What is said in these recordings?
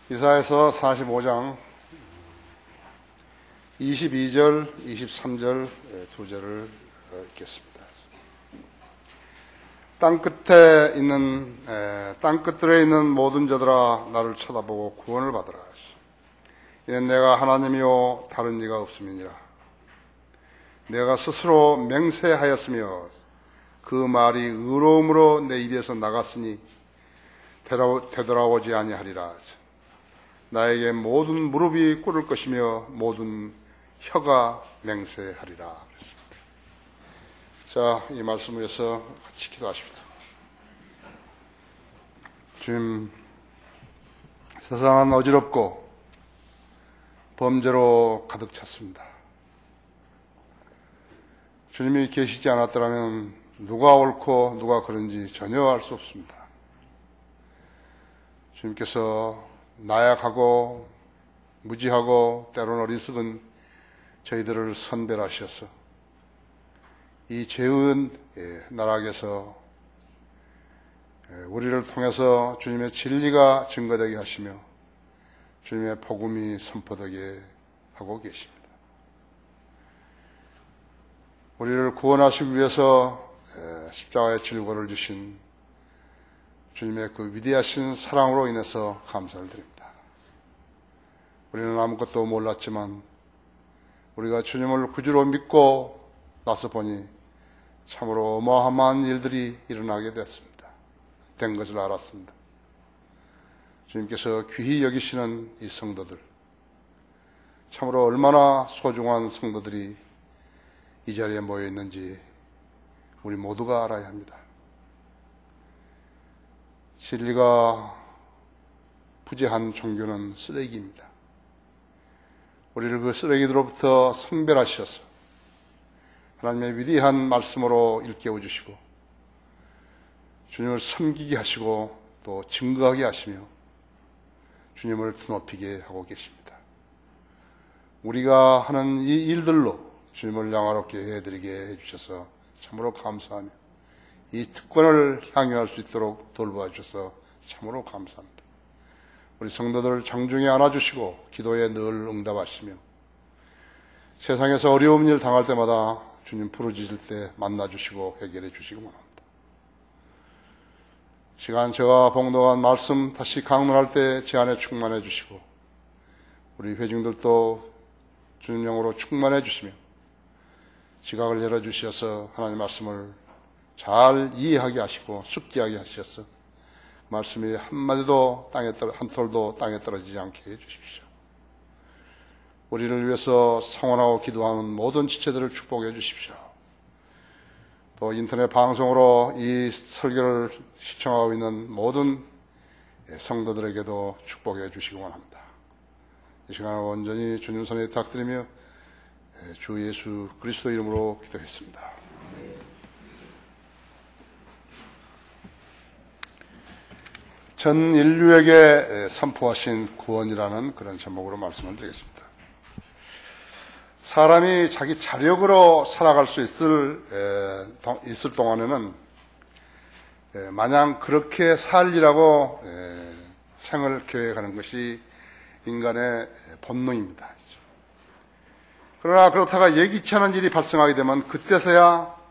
이사야서 45장 22절, 23절 두 절을 읽겠습니다. 땅 끝들에 있는 모든 자들아 나를 쳐다보고 구원을 받으라. 이는 내가 하나님이요 다른 이가 없음이니라. 내가 스스로 맹세하였으며 그 말이 의로움으로 내 입에서 나갔으니 되돌아오지 아니하리라. 나에게 모든 무릎이 꿇을 것이며 모든 혀가 맹세하리라. 그랬습니다. 자, 이 말씀 위해서 같이 기도하십니다. 주님, 세상은 어지럽고 범죄로 가득 찼습니다. 주님이 계시지 않았더라면 누가 옳고 누가 그른지 전혀 알 수 없습니다. 주님께서 나약하고 무지하고 때로는 어리석은 저희들을 선별하셔서 이 죄은 나락에서 우리를 통해서 주님의 진리가 증거되게 하시며 주님의 복음이 선포되게 하고 계십니다. 우리를 구원하시기 위해서 십자가의 질고를 주신 주님의 그 위대하신 사랑으로 인해서 감사를 드립니다. 우리는 아무것도 몰랐지만 우리가 주님을 구주로 믿고 나서 보니 참으로 어마어마한 일들이 일어나게 된 것을 알았습니다. 주님께서 귀히 여기시는 이 성도들, 참으로 얼마나 소중한 성도들이 이 자리에 모여 있는지 우리 모두가 알아야 합니다. 진리가 부재한 종교는 쓰레기입니다. 우리를 그 쓰레기들로부터 선별하셔서 하나님의 위대한 말씀으로 일깨워 주시고 주님을 섬기게 하시고 또 증거하게 하시며 주님을 드높이게 하고 계십니다. 우리가 하는 이 일들로 주님을 영화롭게 해드리게 해주셔서 참으로 감사하며 이 특권을 향유할 수 있도록 돌보아 주셔서 참으로 감사합니다. 우리 성도들 장중에 안아주시고 기도에 늘 응답하시며 세상에서 어려운 일 당할 때마다 주님 부르짖을 때 만나주시고 해결해 주시기 원합니다. 시간 제가 봉독한 말씀 다시 강론할 때 제 안에 충만해 주시고 우리 회중들도 주님 영으로 충만해 주시며 지각을 열어주셔서 하나님 말씀을 잘 이해하게 하시고 숙지하게 하셔서 말씀이 한 톨도 땅에 떨어지지 않게 해주십시오. 우리를 위해서 성원하고 기도하는 모든 지체들을 축복해 주십시오. 또 인터넷 방송으로 이 설교를 시청하고 있는 모든 성도들에게도 축복해 주시기 원합니다. 이 시간을 온전히 주님 손에 부탁드리며 주 예수 그리스도 이름으로 기도했습니다. 전 인류에게 선포하신 구원이라는 그런 제목으로 말씀을 드리겠습니다. 사람이 자기 자력으로 살아갈 수 있을 동안에는 마냥 그렇게 살리라고 생을 계획하는 것이 인간의 본능입니다. 그러나 그렇다가 예기치 않은 일이 발생하게 되면 그때서야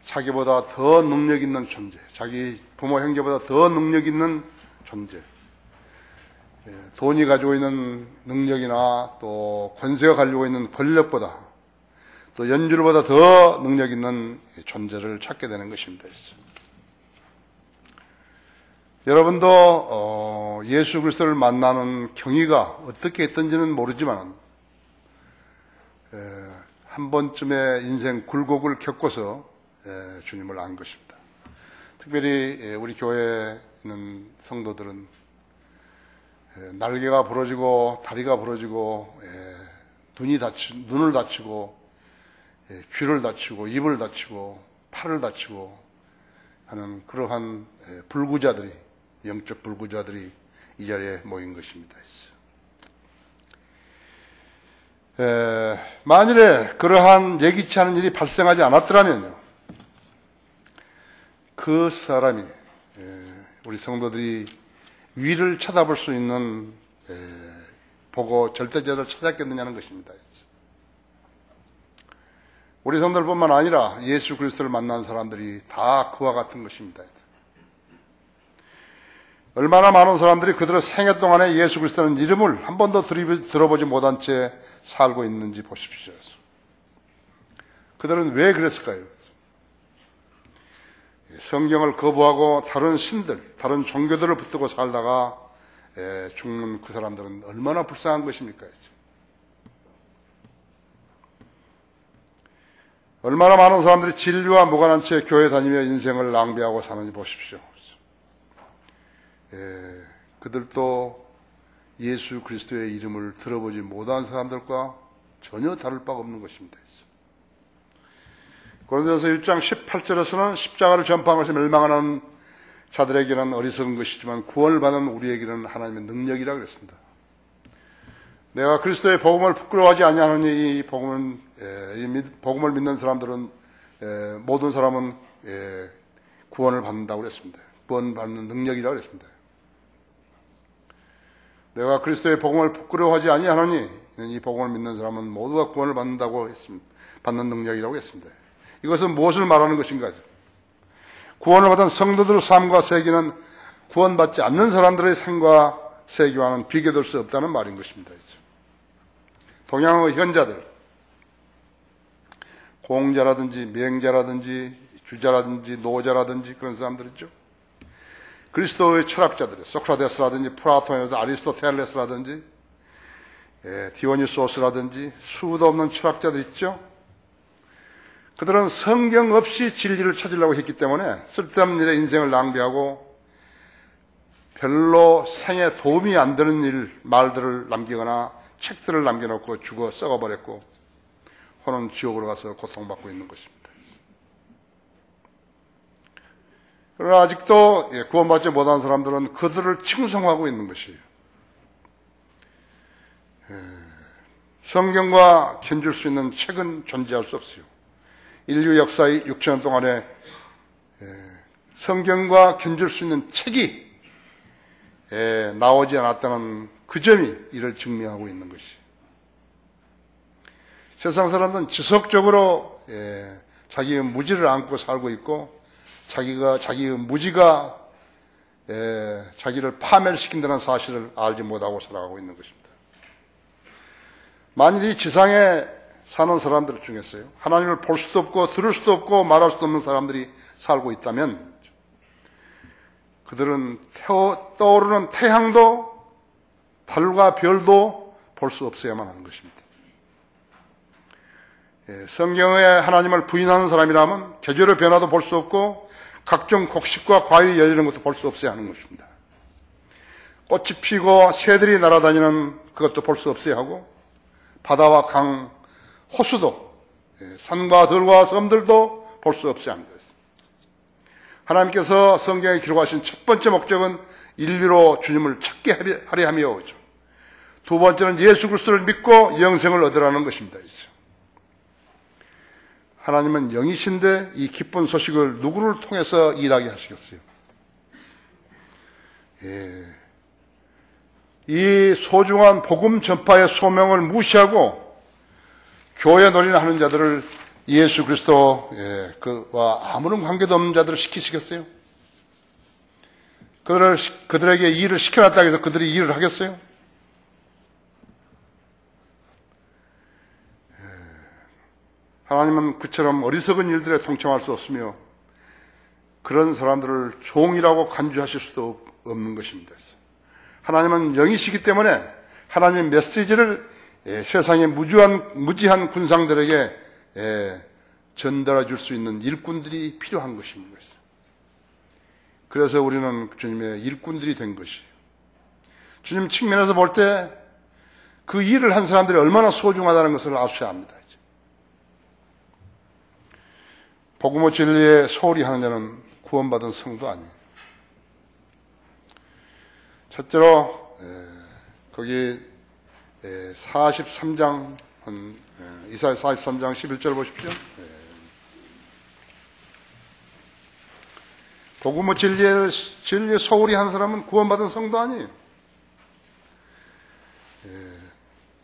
자기보다 더 능력 있는 존재, 자기 부모 형제보다 더 능력 있는 존재, 돈이 가지고 있는 능력이나 또 권세가 가지고 있는 권력보다 또 연주보다 더 능력 있는 존재를 찾게 되는 것입니다. 여러분도 예수 그리스도를 만나는 경위가 어떻게 있던지는 모르지만 한 번쯤의 인생 굴곡을 겪어서 주님을 안 것입니다. 특별히 우리 교회에 있는 성도들은 날개가 부러지고 다리가 부러지고 눈을 다치고 귀를 다치고 입을 다치고 팔을 다치고 하는 그러한 불구자들이, 영적 불구자들이 이 자리에 모인 것입니다. 만일에 그러한 예기치 않은 일이 발생하지 않았더라면요, 그 사람이 우리 성도들이 위를 쳐다볼 수 있는 보고 절대자를 찾았겠느냐는 것입니다. 우리 성도들뿐만 아니라 예수 그리스도를 만난 사람들이 다 그와 같은 것입니다. 얼마나 많은 사람들이 그들의 생애 동안에 예수 그리스도라는 이름을 한 번도 들어보지 못한 채 살고 있는지 보십시오. 그들은 왜 그랬을까요? 성경을 거부하고 다른 신들, 다른 종교들을 붙들고 살다가 죽는 그 사람들은 얼마나 불쌍한 것입니까? 얼마나 많은 사람들이 진리와 무관한 채 교회 다니며 인생을 낭비하고 사는지 보십시오. 그들도 예수 그리스도의 이름을 들어보지 못한 사람들과 전혀 다를 바가 없는 것입니다. 고린도전서 1장 18절에서는 십자가를 전파한 것이 멸망하는 자들에게는 어리석은 것이지만 구원을 받은 우리에게는 하나님의 능력이라고 그랬습니다. 내가 그리스도의 복음을 부끄러워하지 아니하느니 이 복음을 믿는 사람들은 모든 사람은 구원을 받는다고 그랬습니다. 구원받는 능력이라고 그랬습니다. 내가 그리스도의 복음을 부끄러워하지 아니하느니 이 복음을 믿는 사람은 모두가 구원을 받는다고 했습니다. 받는 능력이라고 했습니다. 이것은 무엇을 말하는 것인가? 구원을 받은 성도들의 삶과 세계는 구원받지 않는 사람들의 삶과 세계와는 비교될 수 없다는 말인 것입니다. 동양의 현자들, 공자라든지 맹자라든지 주자라든지 노자라든지 그런 사람들 있죠. 그리스도의 철학자들, 소크라테스라든지 플라톤이라든지 아리스토텔레스라든지 디오니소스라든지 수도 없는 철학자들 있죠. 그들은 성경 없이 진리를 찾으려고 했기 때문에 쓸데없는 일에 인생을 낭비하고 별로 생에 도움이 안 되는 말들을 남기거나 책들을 남겨놓고 죽어 썩어버렸고 혼은 지옥으로 가서 고통받고 있는 것입니다. 그러나 아직도 구원받지 못한 사람들은 그들을 칭송하고 있는 것이에요. 성경과 견줄 수 있는 책은 존재할 수 없어요. 인류 역사의 6천년 동안에 성경과 견줄 수 있는 책이 나오지 않았다는 그 점이 이를 증명하고 있는 것이에요. 세상 사람들은 지속적으로 자기의 무지를 안고 살고 있고 자기의 무지가 자기를 파멸시킨다는 사실을 알지 못하고 살아가고 있는 것입니다. 만일 이 지상에 사는 사람들 중에서요, 하나님을 볼 수도 없고 들을 수도 없고 말할 수도 없는 사람들이 살고 있다면 그들은 떠오르는 태양도 달과 별도 볼 수 없어야만 하는 것입니다. 성경에 하나님을 부인하는 사람이라면 계절의 변화도 볼 수 없고 각종 곡식과 과일이 열리는 것도 볼 수 없어야 하는 것입니다. 꽃이 피고 새들이 날아다니는 그것도 볼 수 없어야 하고 바다와 강, 호수도 산과 들과 섬들도 볼 수 없어야 하는 것입니다. 하나님께서 성경에 기록하신 첫 번째 목적은 인류로 주님을 찾게 하려 함이오죠. 두 번째는 예수 그리스도를 믿고 영생을 얻으라는 것입니다. 하나님은 영이신데 이 기쁜 소식을 누구를 통해서 일하게 하시겠어요? 이 소중한 복음 전파의 소명을 무시하고 교회 놀이를 하는 자들을 예수 그리스도와 아무런 관계도 없는 자들을 시키시겠어요? 그들에게 일을 시켜놨다고 해서 그들이 일을 하겠어요? 하나님은 그처럼 어리석은 일들에 동참할 수 없으며 그런 사람들을 종이라고 간주하실 수도 없는 것입니다. 하나님은 영이시기 때문에 하나님의 메시지를 세상의 무지한 군상들에게 전달해 줄 수 있는 일꾼들이 필요한 것입니다. 그래서 우리는 주님의 일꾼들이 된 것이에요. 주님 측면에서 볼 때 그 일을 한 사람들이 얼마나 소중하다는 것을 아셔야 합니다. 복음의 진리에 소홀히 하는 자는 구원받은 성도 아니에요. 첫째로 거기 43장 이사야 43장 11절 보십시오. 복음의 진리에 소홀히 한 사람은 구원받은 성도 아니에요.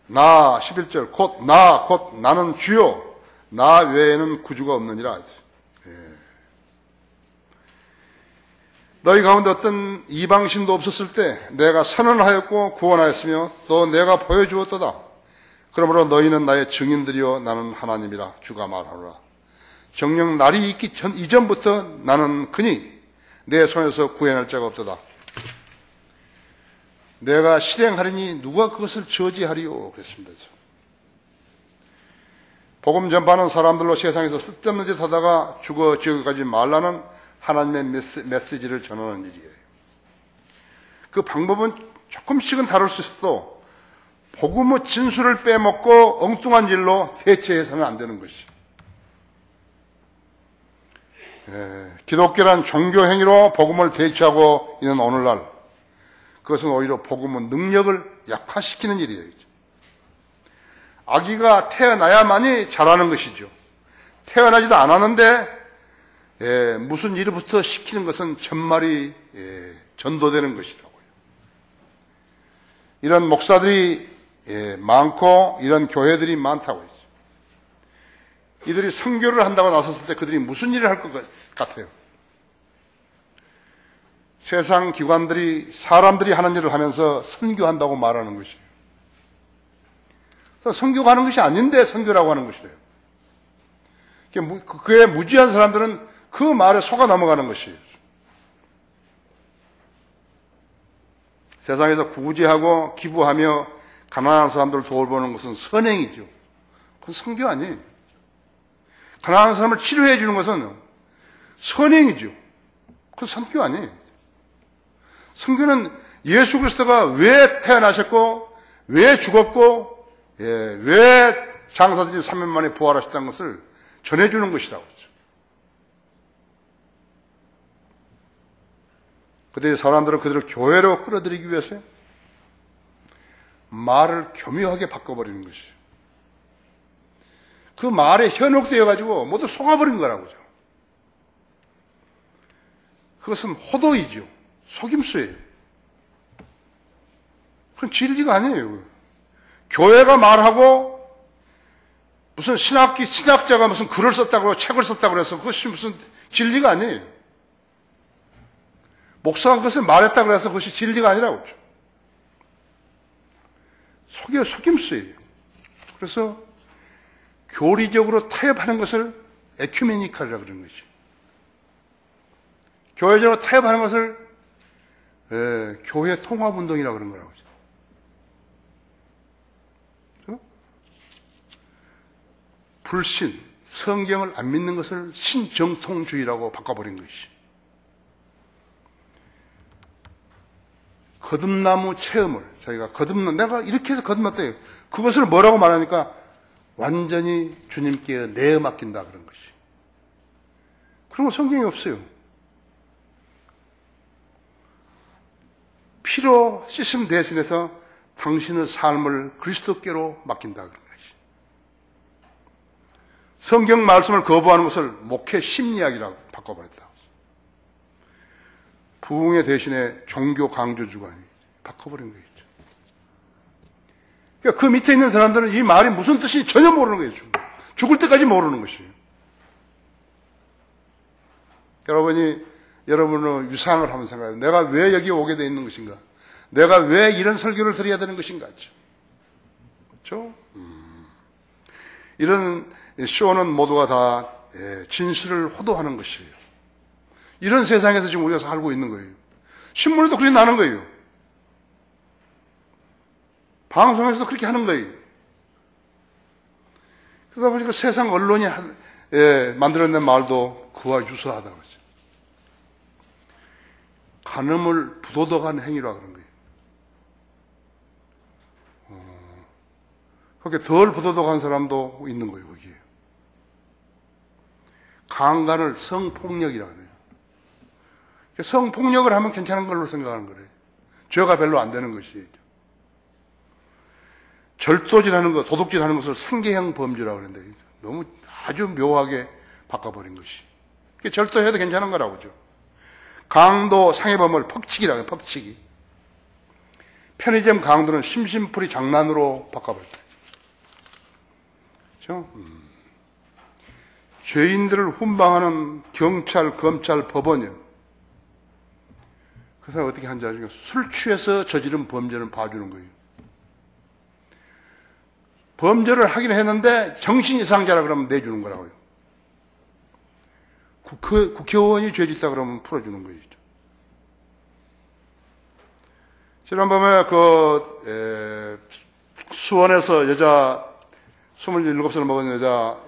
나 11절 곧 나는 주요 나 외에는 구주가 없느니라. 너희 가운데 어떤 이방신도 없었을 때 내가 선언하였고 구원하였으며 또 내가 보여주었도다. 그러므로 너희는 나의 증인들이요 나는 하나님이라 주가 말하노라. 정녕 날이 있기 이전부터 나는 그니 내 손에서 구해낼 자가 없도다. 내가 실행하리니 누가 그것을 저지하리요 그랬습니다. 복음 전파하는 사람들로 세상에서 쓸데없는 짓 하다가 죽어지기까지 말라는 하나님의 메시지를 전하는 일이에요. 그 방법은 조금씩은 다를 수 있어도 복음의 진수를 빼먹고 엉뚱한 일로 대체해서는 안 되는 것이죠. 기독교란 종교 행위로 복음을 대체하고 있는 오늘날 그것은 오히려 복음의 능력을 약화시키는 일이에요. 아기가 태어나야만이 자라는 것이죠. 태어나지도 않았는데 무슨 일부터 시키는 것은 전말이 전도되는 것이라고요. 이런 목사들이 많고 이런 교회들이 많다고 했죠. 이들이 선교를 한다고 나섰을 때 그들이 무슨 일을 할 것 같아요? 세상 기관들이 사람들이 하는 일을 하면서 선교한다고 말하는 것이에요. 선교가 하는 것이 아닌데 선교라고 하는 것이래요. 그에 무지한 사람들은 그 말에 속아 넘어가는 것이에요. 세상에서 구제하고 기부하며 가난한 사람들을 돌보는 것은 선행이죠. 그건 선교 아니에요. 가난한 사람을 치료해 주는 것은 선행이죠. 그건 선교 아니에요. 선교는 예수 그리스도가 왜 태어나셨고 왜 죽었고 왜 장사들이 3년 만에 부활하셨다는 것을 전해주는 것이라고 했죠. 그때 사람들은 그들을 교회로 끌어들이기 위해서 말을 교묘하게 바꿔버리는 것이죠. 그 말에 현혹되어가지고 모두 속아버린 거라고죠. 그것은 호도이죠. 속임수예요. 그건 진리가 아니에요. 교회가 말하고 무슨 신학자가 무슨 글을 썼다고 책을 썼다고 해서 그것이 무슨 진리가 아니에요. 목사가 그것을 말했다고 해서 그것이 진리가 아니라고 그러죠. 속임수예요. 그래서 교리적으로 타협하는 것을 에큐메니칼이라고 그러는 거죠. 교회적으로 타협하는 것을 교회 통합운동이라고 그런 거라고 하죠. 불신, 성경을 안 믿는 것을 신정통주의라고 바꿔버린 것이죠. 거듭나무 체험을 저희가 내가 이렇게 해서 거듭났대요. 그것을 뭐라고 말하니까 완전히 주님께 내어 맡긴다 그런 것이. 그런 건 성경에 없어요. 피로 씻음 대신해서 당신의 삶을 그리스도께로 맡긴다 그런 것이. 성경 말씀을 거부하는 것을 목회 심리학이라고 바꿔버렸다. 부흥의 대신에 종교 강조주가 바꿔버린 거죠. 그러니까 그 밑에 있는 사람들은 이 말이 무슨 뜻인지 전혀 모르는 거예요. 죽을 때까지 모르는 것이에요. 여러분의 유상을 한번 생각해요. 내가 왜 여기 오게 돼 있는 것인가? 내가 왜 이런 설교를 드려야 되는 것인가? 그렇죠? 이런 쇼는 모두가 다 진실을 호도하는 것이에요. 이런 세상에서 지금 우리가 살고 있는 거예요. 신문에도 그렇게 나는 거예요. 방송에서도 그렇게 하는 거예요. 그러다 보니까 세상 언론이 만들어낸 말도 그와 유사하다고 했어요. 간음을 부도덕한 행위라고 그런 거예요. 그렇게 덜 부도덕한 사람도 있는 거예요, 거기에. 강간을 성폭력이라고 해요. 성폭력을 하면 괜찮은 걸로 생각하는 거래요. 죄가 별로 안 되는 것이에요. 절도질하는 것, 도둑질하는 것을 생계형 범죄라고 그러는데 너무 아주 묘하게 바꿔버린 것이. 절도해도 괜찮은 거라고죠. 강도 상해범을 퍽치기라고 해요. 퍽치기. 편의점 강도는 심심풀이 장난으로 바꿔버렸다. 그렇죠? 죄인들을 훈방하는 경찰, 검찰, 법원이요. 그 사람 어떻게 한지 아시죠? 술 취해서 저지른 범죄는 봐주는 거예요. 범죄를 하긴 했는데 정신 이상자라 그러면 내주는 거라고요. 국회의원이 죄 짓다 그러면 풀어주는 거예요. 지난밤에 수원에서 여자 27살 먹은 여자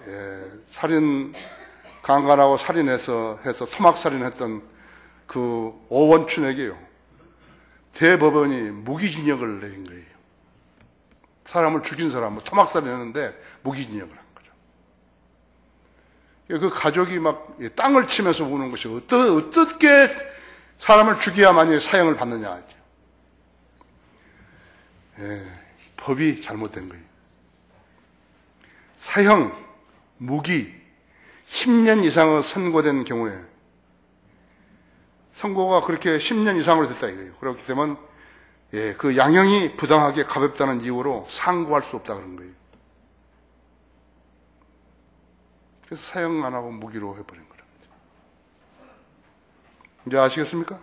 살인 강간하고 살인해서 토막살인했던 그 오원춘에게요. 대법원이 무기징역을 내린 거예요. 사람을 죽인 사람을 토막살인했는데 무기징역을 한 거죠. 그 가족이 막 땅을 치면서 우는 것이 어떻게 사람을 죽여야만이 사형을 받느냐 하죠. 법이 잘못된 거예요. 사형, 무기, 10년 이상의 선고된 경우에 선고가 그렇게 10년 이상으로 됐다 이거예요. 그렇기 때문에 그 양형이 부당하게 가볍다는 이유로 상고할 수 없다 그런 거예요. 그래서 사형 안 하고 무기로 해버린 거랍니다. 이제 아시겠습니까?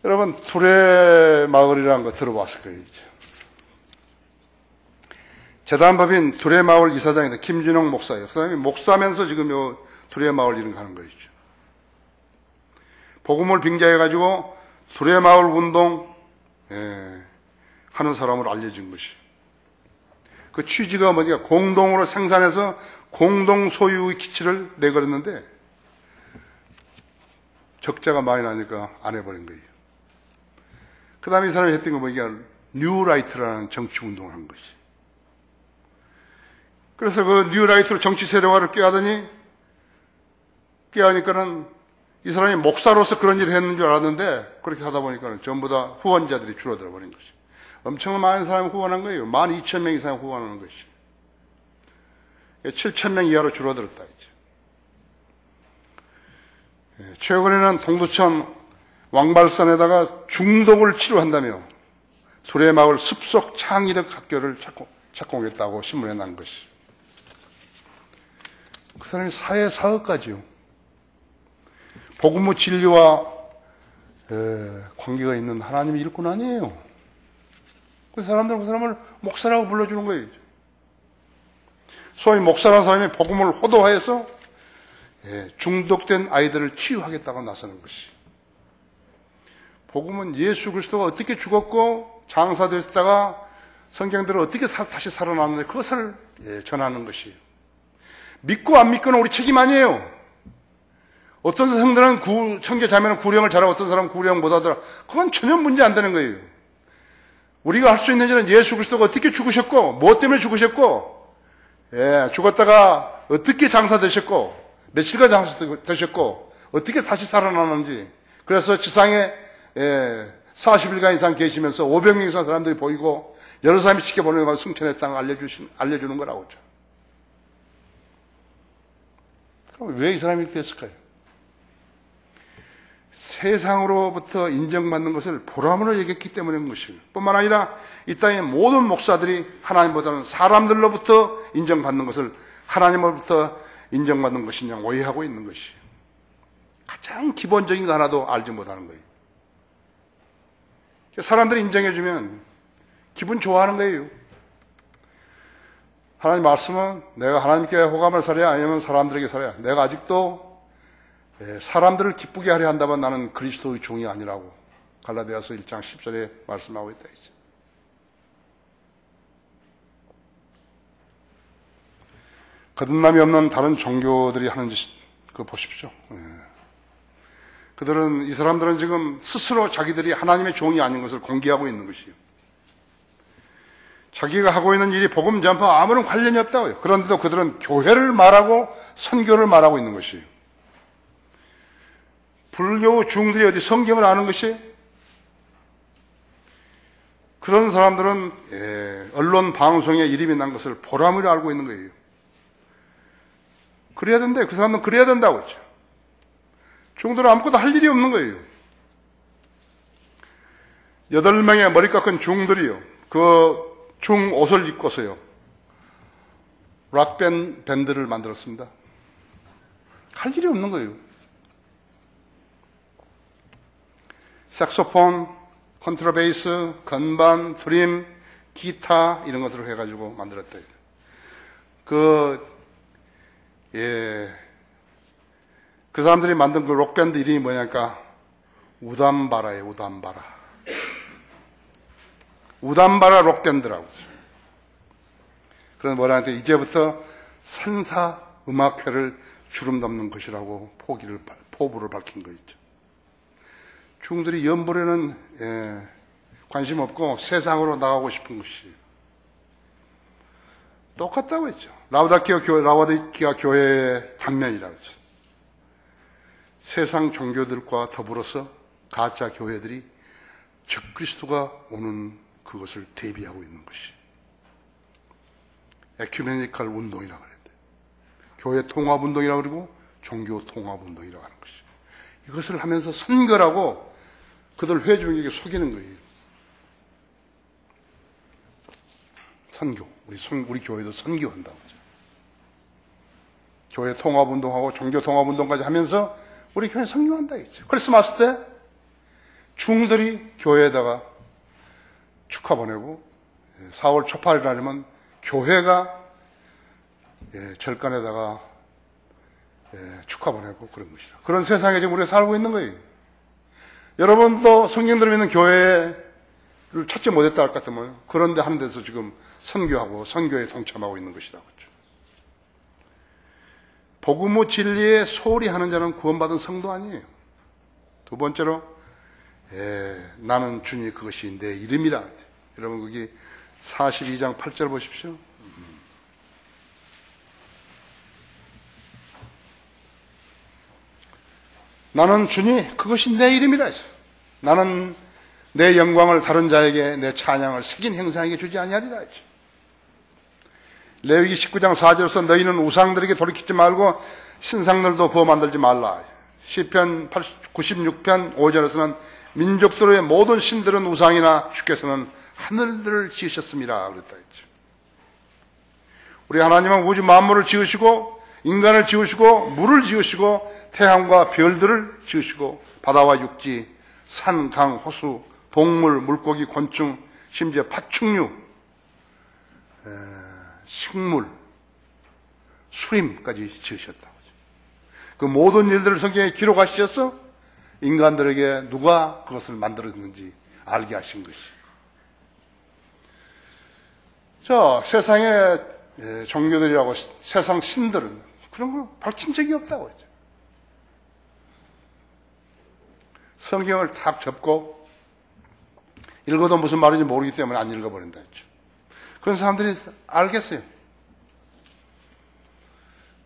여러분, 두레마을이라는 거 들어봤을 거예요, 이제. 재단법인 두레마을 이사장인데, 김진홍 목사예요. 그 사람이 목사면서 지금 요 두레마을 일을 하는 거죠. 복음을 빙자해가지고 두레마을 운동, 하는 사람으로 알려진 것이. 그 취지가 뭐냐, 공동으로 생산해서 공동 소유의 기치를 내걸었는데, 적자가 많이 나니까 안 해버린 거예요. 그 다음에 이 사람이 했던 건 뭐냐, 뉴라이트라는 정치 운동을 한 것이. 그래서 그 뉴라이트로 정치 세력화를 꾀하니까는 이 사람이 목사로서 그런 일을 했는 줄 알았는데, 그렇게 하다 보니까는 전부 다 후원자들이 줄어들어 버린 것이. 엄청 많은 사람이 후원한 거예요. 12,000명 이상 후원하는 것이. 7,000명 이하로 줄어들었다, 이제. 최근에는 동두천 왕발산에다가 중독을 치료한다며 두레마을 습속 창의력 학교를 착공했다고 신문에 난 것이. 그 사람이 사회 사업가지요. 복음의 진리와 관계가 있는 하나님의 일꾼 아니에요. 그 사람을 목사라고 불러주는 거예요. 소위 목사라는 사람이 복음을 호도하여서 중독된 아이들을 치유하겠다고 나서는 것이. 복음은 예수 그리스도가 어떻게 죽었고 장사되었다가 성경대로 어떻게 다시 살아났는지 그것을 전하는 것이에요. 믿고 안 믿고는 우리 책임 아니에요. 어떤 성들은 청교자매는 구령을 잘하고 어떤 사람은 구령 못하더라. 그건 전혀 문제 안 되는 거예요. 우리가 할 수 있는 일은 예수 그리스도가 어떻게 죽으셨고 무엇 때문에 죽으셨고 죽었다가 어떻게 장사되셨고 며칠간 장사되셨고 어떻게 다시 살아나는지. 그래서 지상에 40일간 이상 계시면서 500명 이상 사람들이 보이고 여러 사람이 지켜보는 것만 승천의 땅을 알려주는 거라고 하죠. 그럼 왜 이 사람이 이렇게 했을까요? 세상으로부터 인정받는 것을 보람으로 여겼기 때문인 것입니다. 뿐만 아니라 이 땅의 모든 목사들이 하나님보다는 사람들로부터 인정받는 것을 하나님으로부터 인정받는 것이냐 오해하고 있는 것이에요. 가장 기본적인 거 하나도 알지 못하는 거예요. 사람들이 인정해주면 기분 좋아하는 거예요. 하나님 말씀은 내가 하나님께 호감을 살아야 아니면 사람들에게 살아야. 내가 아직도 사람들을 기쁘게 하려 한다면 나는 그리스도의 종이 아니라고 갈라디아서 1장 10절에 말씀하고 있다. 이제. 거듭남이 없는 다른 종교들이 하는 짓 그거 보십시오. 이 사람들은 지금 스스로 자기들이 하나님의 종이 아닌 것을 공개하고 있는 것이에요. 자기가 하고 있는 일이 복음 전파와 아무런 관련이 없다고요. 그런데도 그들은 교회를 말하고 선교를 말하고 있는 것이에요. 불교 중들이 어디 성경을 아는 것이? 그런 사람들은 언론 방송에 이름이 난 것을 보람으로 알고 있는 거예요. 그래야 된대. 그 사람은 그래야 된다고 했죠. 중들은 아무것도 할 일이 없는 거예요. 8명의 머리 깎은 중들이요. 그 중 옷을 입고서요. 밴드를 만들었습니다. 할 일이 없는 거예요. 색소폰, 컨트라베이스, 건반, 프림, 기타 이런 것들을 해가지고 만들었다. 그 사람들이 만든 그 록밴드 이름이 뭐냐니까 우담바라예요. 우담바라 록밴드라고. 그래서 뭐라는데 이제부터 산사 음악회를 주름 담는 것이라고 포부를 밝힌 거 있죠. 중들이 연불에는 관심 없고 세상으로 나가고 싶은 것이 똑같다고 했죠. 라오디키아 교회의 단면이라고 했죠. 세상 종교들과 더불어서 가짜 교회들이 적그리스도가 오는 그것을 대비하고 있는 것이 에큐메니컬 운동이라고 그랬는데 교회 통합운동이라고 그러고 종교 통합운동이라고 하는 것이 이것을 하면서 선거라고 그들 회중에게 속이는 거예요. 선교. 우리 교회도 선교한다고 하죠. 교회 통합운동하고 종교 통합운동까지 하면서 우리 교회 선교한다 했죠. 크리스마스 때 중들이 교회에다가 축하 보내고 4월 초팔이라면 교회가 절간에다가 축하 보내고 그런 것이다. 그런 세상에 지금 우리가 살고 있는 거예요. 여러분도 성경대로 있는 교회를 찾지 못했다 할 것 같으면 그런데 하는 데서 지금 선교하고 선교에 동참하고 있는 것이라고 했죠. 복음의 진리에 소홀히 하는 자는 구원받은 성도 아니에요. 두 번째로 나는 주니 그것이 내 이름이라. 여러분 거기 42장 8절 보십시오. 나는 주니 그것이 내 이름이라 했어요. 나는 내 영광을 다른 자에게 내 찬양을 새긴 형상에게 주지 아니하리라 했죠. 레위기 19장 4절에서 너희는 우상들에게 돌이키지 말고 신상들도 부어 만들지 말라. 시편 96편 5절에서는 민족들의 모든 신들은 우상이나 주께서는 하늘들을 지으셨습니다. 그랬다 했죠. 우리 하나님은 우주 만물을 지으시고 인간을 지으시고 물을 지으시고 태양과 별들을 지으시고 바다와 육지, 산, 강, 호수, 동물, 물고기, 곤충, 심지어 파충류, 식물, 수림까지 지으셨다고. 그 모든 일들을 성경에 기록하셔서 인간들에게 누가 그것을 만들었는지 알게 하신 것이. 세상의 종교들이라고 세상 신들은 그런 거 밝힌 적이 없다고 했죠. 성경을 탁 접고 읽어도 무슨 말인지 모르기 때문에 안 읽어버린다 했죠. 그런 사람들이 알겠어요.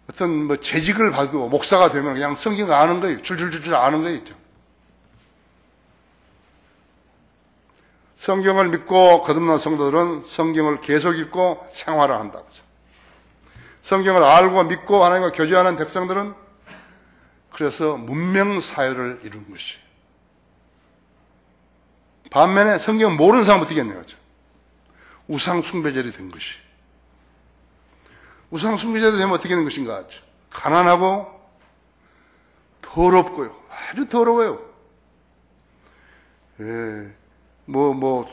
어떤 재직을 받고 목사가 되면 그냥 성경을 아는 거예요. 줄줄줄줄 아는 거예요. 성경을 믿고 거듭난 성도들은 성경을 계속 읽고 생활을 한다고 하죠. 성경을 알고 믿고 하나님과 교제하는 백성들은 그래서 문명사회를 이룬 것이에요. 반면에 성경 모르는 사람은 어떻게 했냐고 하죠. 우상숭배절이 된 것이. 우상숭배절이 되면 어떻게 되는 것인가 하죠. 가난하고 더럽고요. 아주 더러워요.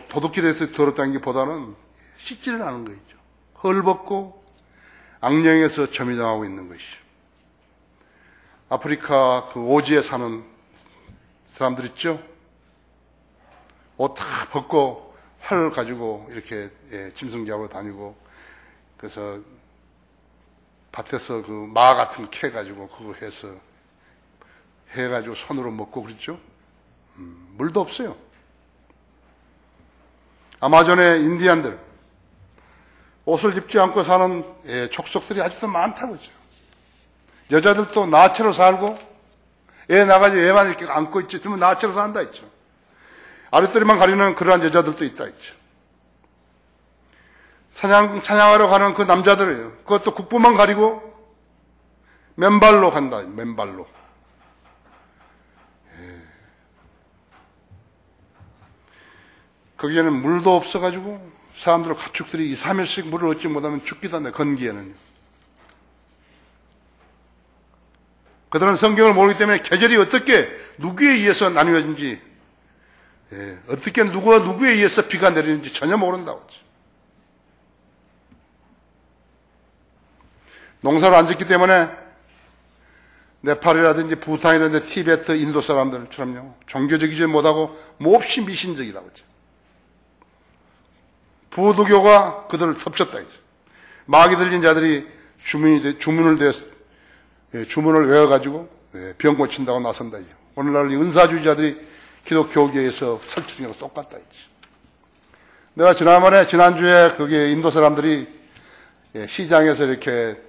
도둑질해서 더럽다는 게 보다는 씻지를 않은 거죠. 헐벗고 악령에서 점유당하고 있는 것이죠. 아프리카 그 오지에 사는 사람들 있죠? 옷 다 벗고 활 가지고 이렇게 짐승기하고 다니고 그래서 밭에서 그 마 같은 거 캐가지고 그거 해가지고 손으로 먹고 그랬죠? 물도 없어요. 아마존의 인디안들 옷을 입지 않고 사는 족속들이 아직도 많다고 하죠. 여자들도 나체로 살고 애 나가지고 애만 이렇게 안고 있지 들면 나체로 산다 했죠. 아랫도리만 가리는 그러한 여자들도 있다 했죠. 사냥하러 가는 그 남자들이에요. 그것도 국부만 가리고 맨발로 간다. 맨발로. 거기에는 물도 없어가지고 사람들 가축들이 2, 3일씩 물을 얻지 못하면 죽기도 한다. 건기에는. 그들은 성경을 모르기 때문에 계절이 어떻게 누구에 의해서 나뉘어진지, 어떻게 누구와 누구에 의해서 비가 내리는지 전혀 모른다고 하죠. 농사를 안 짓기 때문에 네팔이라든지 부탄이라든지 티베트, 인도 사람들처럼요, 종교적이지 못하고 몹시 미신적이라고 하죠. 부도교가 그들을 덮쳤다 했죠. 마귀 들린 자들이 주문을 외워가지고 병 고친다고 나선다. 오늘날 은사주의자들이 기독교계에서 설치는 게 똑같다 했죠. 내가 지난주에 거기 인도 사람들이 시장에서 이렇게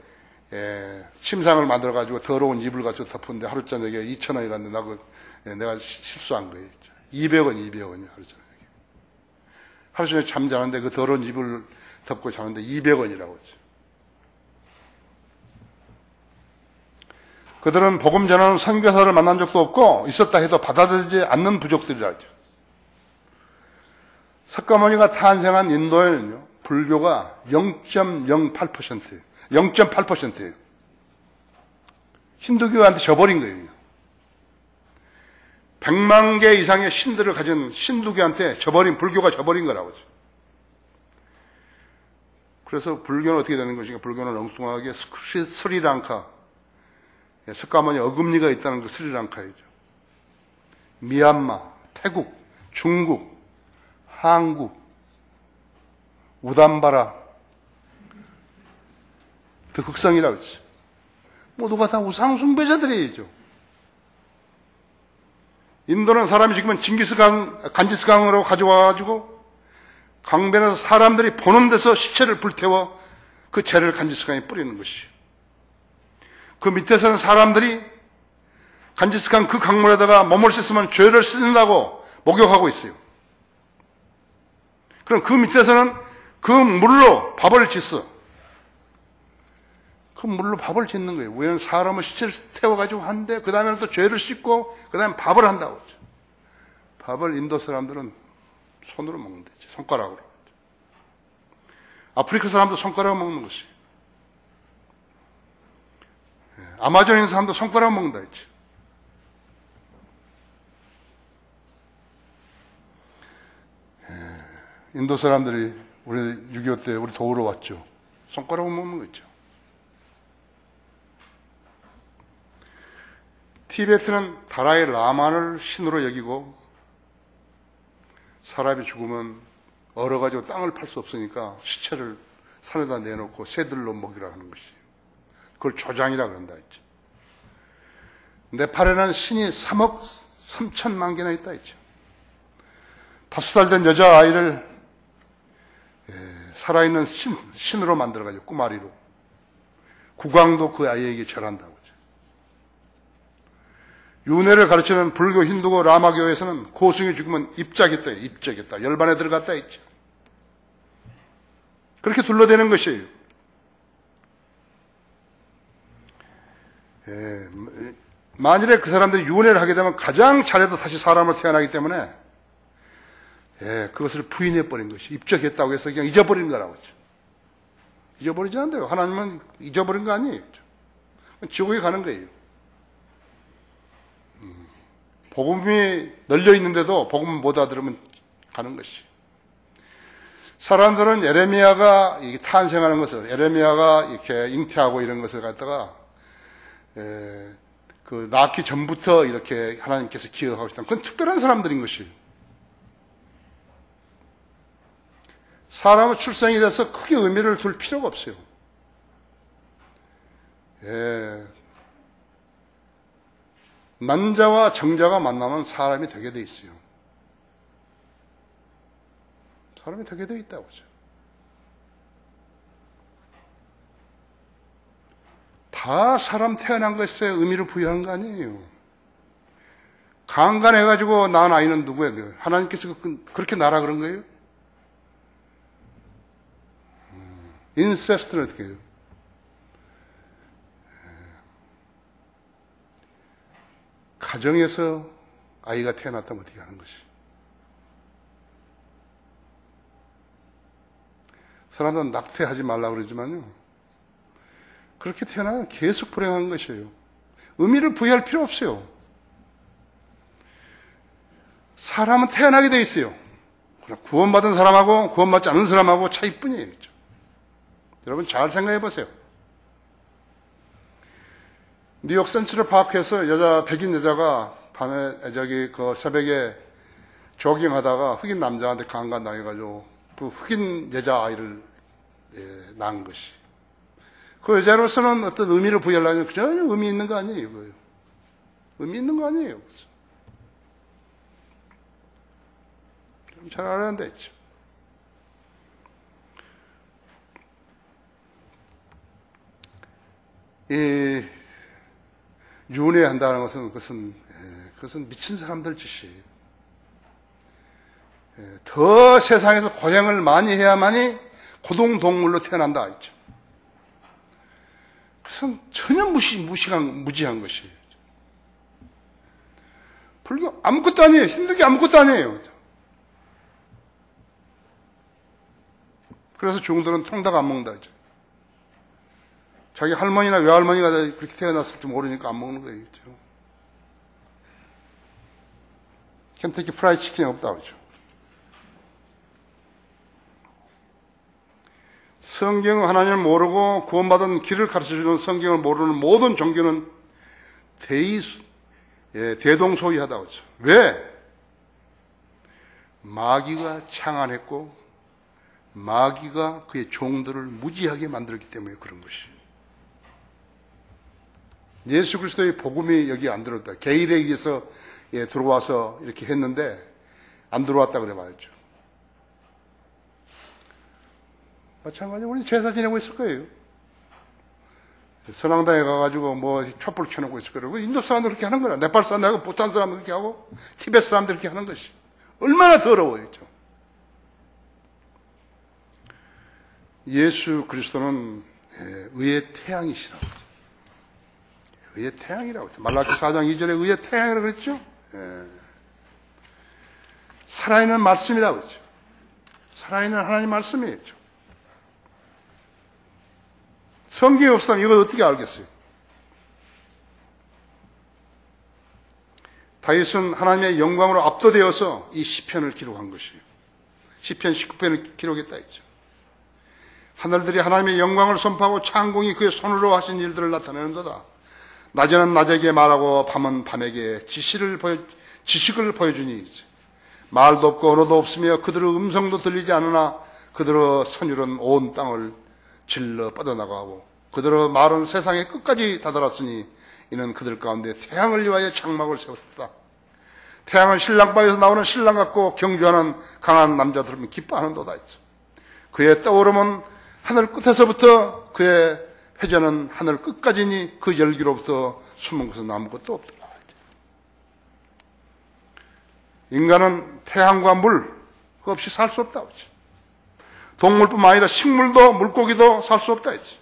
침상을 만들어가지고 더러운 이불 가지고 덮었는데 하루 저녁에 2,000원이라는데 내가 실수한 거예요. 200원이야, 하루 저녁에. 하루 종일 잠자는데 그 더러운 이불 덮고 자는데 200원이라고 하죠. 그들은 복음 전하는 선교사를 만난 적도 없고 있었다 해도 받아들이지 않는 부족들이라 하죠. 석가모니가 탄생한 인도에는요, 불교가 0.08%예요. 0.8%예요. 힌두교한테 져버린 거예요. 100만 개 이상의 신들을 가진 힌두교한테 불교가 져버린 거라고 하죠. 그래서 불교는 어떻게 되는 것인가? 불교는 엉뚱하게 스리랑카, 석가모니 어금니가 있다는 그 스리랑카이죠. 미얀마, 태국, 중국, 한국, 우담바라, 그 흑성이라고 했죠. 모두가 다 우상숭배자들이죠. 인도는 사람이 죽으면 간지스강으로 가져와가지고 강변에서 사람들이 보는 데서 시체를 불태워 그 죄를 간지스강에 뿌리는 것이죠. 그 밑에서는 사람들이 간지스강 그 강물에다가 몸을 씻으면 죄를 씻는다고 목욕하고 있어요. 그럼 그 밑에서는 그 물로 밥을 짓어. 그 물로 밥을 짓는 거예요. 왜냐하면 사람을 시체를 태워가지고 하는데, 그 다음에는 또 죄를 씻고, 그 다음에 밥을 한다고 하죠. 밥을 인도 사람들은 손으로 먹는다 했죠. 손가락으로. 아프리카 사람도 손가락으로 먹는 것이에요. 아마존인 사람도 손가락으로 먹는다 했죠. 인도 사람들이 우리 6.25 때 우리 도우러 왔죠. 손가락으로 먹는 거 있죠. 티베트는 다라이 라마를 신으로 여기고 사람이 죽으면 얼어가지고 땅을 팔 수 없으니까 시체를 산에다 내놓고 새들로 먹이라 하는 것이에요. 그걸 조장이라 그런다 했죠. 네팔에는 신이 3억 3천만 개나 있다 했죠. 5살 된 여자아이를 살아있는 신으로 만들어가지고 꾸마리로 국왕도 그 아이에게 절한다고 하죠. 윤회를 가르치는 불교, 힌두교, 라마교에서는 고승이 죽으면 입자겠다, 입자겠다, 열반에 들어갔다 했죠. 그렇게 둘러대는 것이에요. 만일에 그 사람들이 윤회를 하게 되면 가장 잘해도 다시 사람으로 태어나기 때문에 그것을 부인해버린 것이 입적했다고 해서 그냥 잊어버린 거라고 했죠. 잊어버리지 않는데요. 하나님은 잊어버린 거 아니에요. 지옥에 가는 거예요. 복음이 널려 있는데도 복음 못 알아들으면 가는 것이. 사람들은 예레미야가 탄생하는 것을, 예레미야가 이렇게 잉태하고 이런 것을 갖다가 그 낳기 전부터 이렇게 하나님께서 기억하고 있다. 그건 특별한 사람들인 것이에요. 사람은 출생이 돼서 크게 의미를 둘 필요가 없어요. 난자와 정자가 만나면 사람이 되게 돼 있어요. 사람이 되게 돼 있다고 하죠. 다 사람 태어난 것에 의미를 부여한 거 아니에요. 강간해가지고 낳은 아이는 누구예요? 하나님께서 그렇게 낳으라 그런 거예요? 인세스트는 어떻게 해요? 가정에서 아이가 태어났다면 어떻게 하는 것이? 사람들은 낙태하지 말라 그러지만요. 그렇게 태어나면 계속 불행한 것이에요. 의미를 부여할 필요 없어요. 사람은 태어나게 돼 있어요. 구원받은 사람하고 구원받지 않은 사람하고 차이뿐이에요. 그렇죠? 여러분 잘 생각해 보세요. 뉴욕 센트럴 파크에서 백인 여자가 밤에 새벽에 조깅하다가 흑인 남자한테 강간당해가지고 그 흑인 여자 아이를 낳은 것이. 그 여자로서는 어떤 의미를 부여하려면 전혀 의미 있는 거 아니에요, 이거요. 의미 있는 거 아니에요. 좀 잘 알아야 되죠. 이 윤회한다는 것은 그것은 미친 사람들 짓이에요. 더 세상에서 고생을 많이 해야만이 고동동물로 태어난다 했죠. 그것은 전혀 무지한 것이에요. 불교 아무것도 아니에요. 힘든 게 아무것도 아니에요. 그래서 중들은 통닭 안 먹는다 했죠. 자기 할머니나 외할머니가 그렇게 태어났을지 모르니까 안 먹는 거예요. 그렇죠? 켄터키 프라이드 치킨이 없다고 하죠. 성경 하나님을 모르고 구원받은 길을 가르쳐주는 성경을 모르는 모든 종교는 대동소이하다고 하죠. 왜? 마귀가 창안했고 마귀가 그의 종들을 무지하게 만들었기 때문에 그런 것이에요. 예수 그리스도의 복음이 여기 안 들어왔다. 게일에 의해서 들어와서 이렇게 했는데 안 들어왔다 그래 말이죠. 마찬가지로 우리 제사 지내고 있을 거예요. 선앙당에 가가지고 촛불 켜놓고 있을 거예요. 인도 사람들 그렇게 하는 거야. 네팔 사람들, 부탄 사람들 그렇게 하고, 티베트 사람들 그렇게 하는 것이. 얼마나 더러워요. 예수 그리스도는 의의 태양이시라고. 의의 태양이라고 했어요. 말라기 4장 2절에 의의 태양이라고 그랬죠? 살아있는 말씀이라고 했죠. 살아있는 하나님 말씀이죠. 성경이 없으면 이걸 어떻게 알겠어요? 다윗은 하나님의 영광으로 압도되어서 이 시편을 기록한 것이에요. 시편 19편을 기록했다 했죠. 하늘들이 하나님의 영광을 선포하고 창공이 그의 손으로 하신 일들을 나타내는도다. 낮에는 낮에게 말하고 밤은 밤에게 지식을 보여주니 말도 없고 언어도 없으며 그들의 음성도 들리지 않으나 그들의 선율은 온 땅을 질러 뻗어나가고 그들의 말은 세상의 끝까지 다다랐으니 이는 그들 가운데 태양을 위하여 장막을 세웠다. 태양은 신랑방에서 나오는 신랑 같고 경주하는 강한 남자들은 기뻐하는도다 했죠. 그의 떠오름은 하늘 끝에서부터 그의 회전은 하늘 끝까지니 그 열기로부터 숨은 것은 아무것도 없더라. 인간은 태양과 물 없이 살 수 없다고 했죠. 동물뿐만 아니라 식물도 물고기도 살 수 없다 했죠.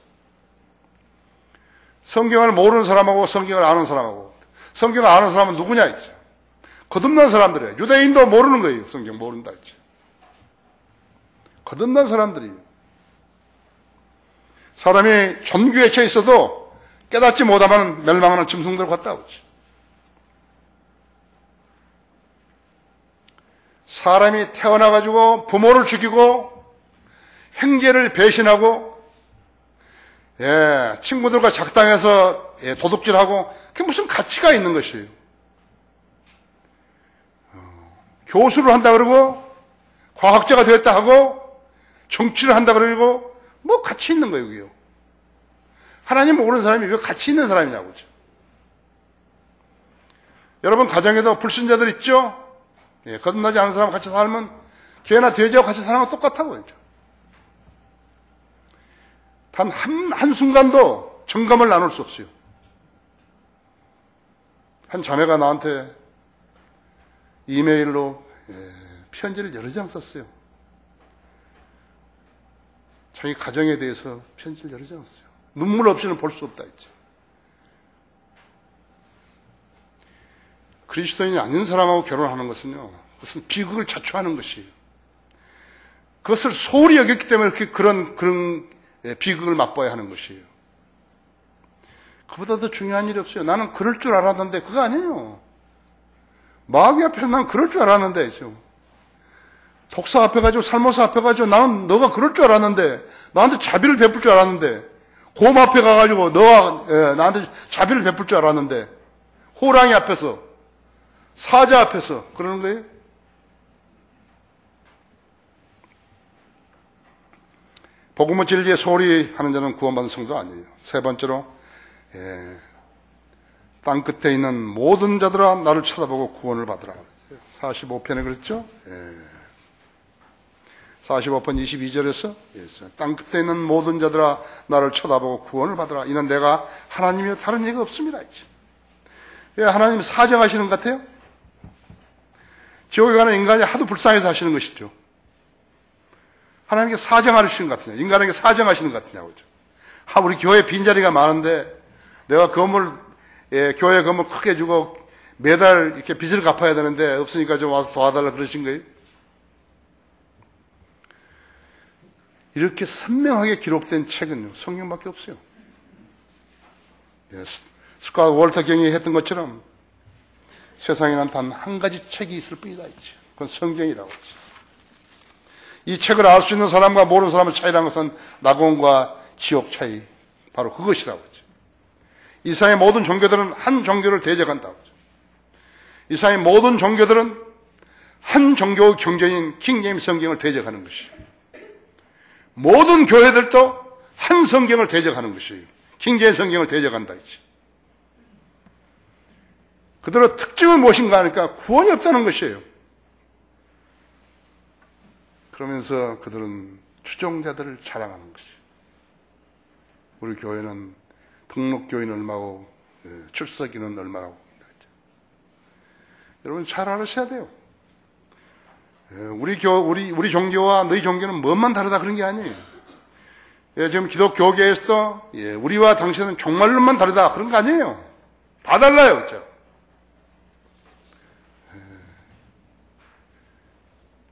성경을 모르는 사람하고 성경을 아는 사람하고 성경을 아는 사람은 누구냐 했죠. 거듭난 사람들이에요. 유대인도 모르는 거예요. 성경 모른다 했죠. 거듭난 사람들이에요. 사람이 존귀에 처해 있어도 깨닫지 못하면 멸망하는 짐승들 같다고 했죠. 사람이 태어나가지고 부모를 죽이고 형제를 배신하고 친구들과 작당해서 도둑질하고 그게 무슨 가치가 있는 것이에요. 교수를 한다 그러고 과학자가 되었다 하고 정치를 한다 그러고 뭐 가치 있는 거예요. 그게요. 하나님 모르는 사람이 왜 가치 있는 사람이냐고. 여러분 가정에도 불신자들 있죠? 거듭나지 않은 사람 같이 살면 개나 돼지와 같이 사는 건 똑같다고 했죠. 단 한순간도 정감을 나눌 수 없어요. 한 자매가 나한테 이메일로 편지를 여러 장 썼어요. 자기 가정에 대해서 편지를 여러 장 썼어요. 눈물 없이는 볼 수 없다 했죠. 그리스도인이 아닌 사람하고 결혼하는 것은요, 무슨 비극을 자초하는 것이에요. 그것을 소홀히 여겼기 때문에 그런 비극을 맛봐야 하는 것이에요. 그보다 더 중요한 일이 없어요. 나는 그럴 줄 알았는데 그거 아니에요. 마귀 앞에서 나는 그럴 줄 알았는데 독사 앞에 가지고 살모사 앞에 가지고 나는 너가 그럴 줄 알았는데 나한테 자비를 베풀 줄 알았는데 곰 앞에 가가지고 너가 나한테 자비를 베풀 줄 알았는데 호랑이 앞에서 사자 앞에서 그러는 거예요. 복음을 진리에 소홀히 하는 자는 구원받은 성도 아니에요. 세 번째로 땅 끝에 있는 모든 자들아 나를 쳐다보고 구원을 받으라. 45편에 그랬죠? 45편 22절에서 땅 끝에 있는 모든 자들아 나를 쳐다보고 구원을 받으라. 이는 내가 하나님이여 다른 얘기가 없습니다. 왜 하나님이 사정하시는 것 같아요? 지옥에 가는 인간이 하도 불쌍해서 하시는 것이죠. 하나님께 사정하시는 것 같으냐? 인간에게 사정하시는 것 같으냐고. 우리 교회 빈자리가 많은데 내가 교회 건물 크게 주고 매달 이렇게 빚을 갚아야 되는데 없으니까 좀 와서 도와달라 그러신 거예요? 이렇게 선명하게 기록된 책은요, 성경밖에 없어요. 스캇 월터 경이 했던 것처럼 세상에는 단 한 가지 책이 있을 뿐이다. 그건 성경이라고 했죠. 이 책을 알 수 있는 사람과 모르는 사람의 차이라는 것은 낙원과 지옥 차이, 바로 그것이라고 했죠. 이 세상의 모든 종교들은 한 종교를 대적한다고 했죠. 이 세상의 모든 종교들은 한 종교의 경전인 킹제임스 성경을 대적하는 것이에요. 모든 교회들도 한 성경을 대적하는 것이에요. 킹제임스 성경을 대적한다 했지. 그들의 특징은 무엇인가 하니까 구원이 없다는 것이에요. 그러면서 그들은 추종자들을 자랑하는 것이에요. 우리 교회는 등록교인은 얼마고 출석인은 얼마라고. 여러분 잘 알으셔야 돼요. 우리 종교와 너희 종교는 뭐만 다르다 그런 게 아니에요. 지금 기독교계에서 우리와 당신은 종말론만 다르다 그런 거 아니에요. 다 달라요. 그렇죠?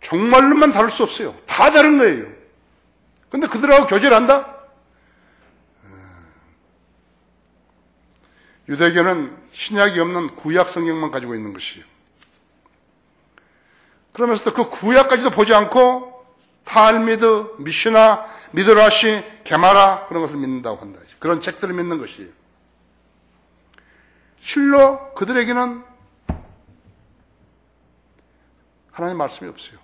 종말론만 다를 수 없어요. 다 다른 거예요. 근데 그들하고 교제를 한다? 유대교는 신약이 없는 구약 성경만 가지고 있는 것이에요. 그러면서도 그 구약까지도 보지 않고 탈미드, 미시나, 미드라시, 게마라 그런 것을 믿는다고 한다. 그런 책들을 믿는 것이에요. 실로 그들에게는 하나님 말씀이 없어요.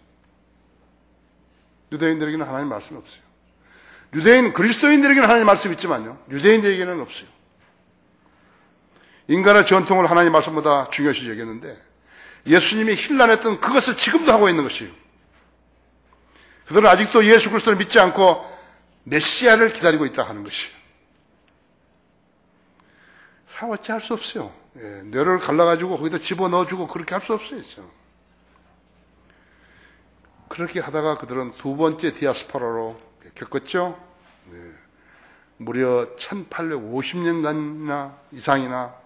유대인들에게는 하나님 말씀이 없어요. 그리스도인들에게는 하나님 말씀이 있지만요. 유대인들에게는 없어요. 인간의 전통을 하나님 말씀보다 중요시 여겼는데 예수님이 힐난했던 그것을 지금도 하고 있는 것이에요. 그들은 아직도 예수 그리스도를 믿지 않고 메시아를 기다리고 있다 하는 것이에요. 어찌 할 수 없어요. 뇌를 갈라가지고 거기다 집어넣어주고 그렇게 할 수 없어요. 그렇게 하다가 그들은 두 번째 디아스포라로 겪었죠. 무려 1850년간 이상이나